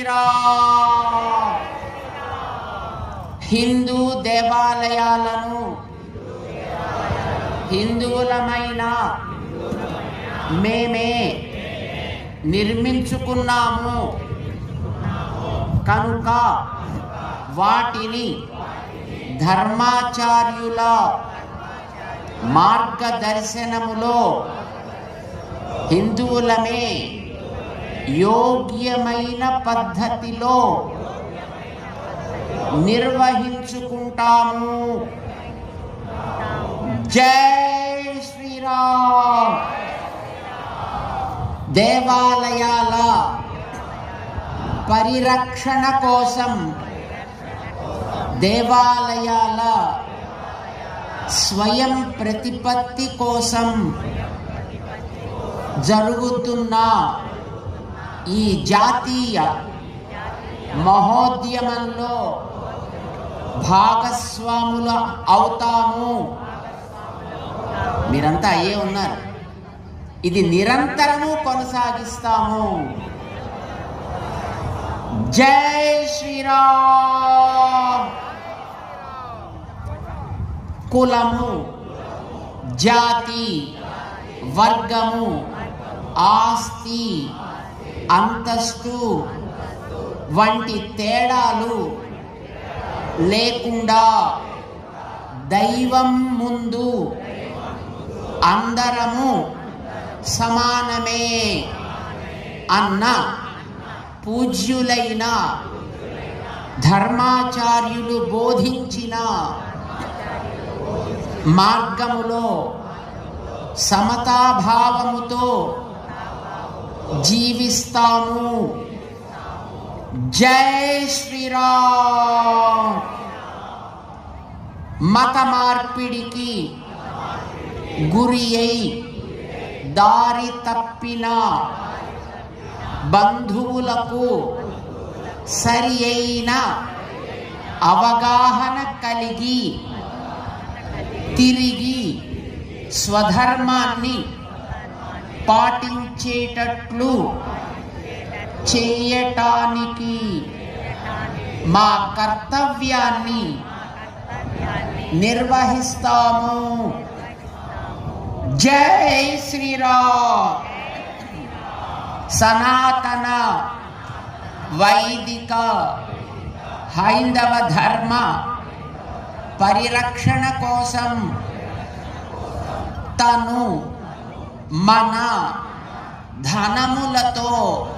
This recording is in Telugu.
శ్రీరామ్. హిందూ దేవాలయాలను హిందువులమైన మేమే నిర్మించుకున్నాము కనుక వాటిని ధర్మాచార్యుల మార్గదర్శనములో హిందువులమే యోగ్యమైన పద్ధతిలో నిర్వహించుకుంటాము. జై శ్రీరామ్. దేవాలయాల పరిరక్షణ కోసం, దేవాలయాల స్వయం ప్రతిపత్తి కోసం జరుగుతున్న ఈ జాతీయ మహోద్యమంలో భాగస్వాముల అవుతాము. మీరంతా అయ్యే ఉన్నారు. ఇది నిరంతరము కొనసాగిస్తాము. జై శ్రీరామ్. కులము, జాతి, వర్గము, ఆస్తి, అంతస్తు వంటి తేడాలు లేకుండా దైవం ముందు అందరము సమానమే అన్న పూజ్యులైన ధర్మాచార్యులు బోధించిన మార్గములో సమతాభావముతో జీవిస్తాము. జై శ్రీరామ్. మత మార్పిడికి గురి అయి దారి తప్పిన బంధువులకు సరి అయిన అవగాహన కలిగి తిరిగి స్వధర్మాన్ని పాటించేటట్లు చేయటానికి మా కర్తవ్యాన్ని నిర్వహిస్తాము. జై శ్రీరామ్. సనాతన వైదిక హైందవ ధర్మ పరిరక్షణ కోసం తను మన ధనములతో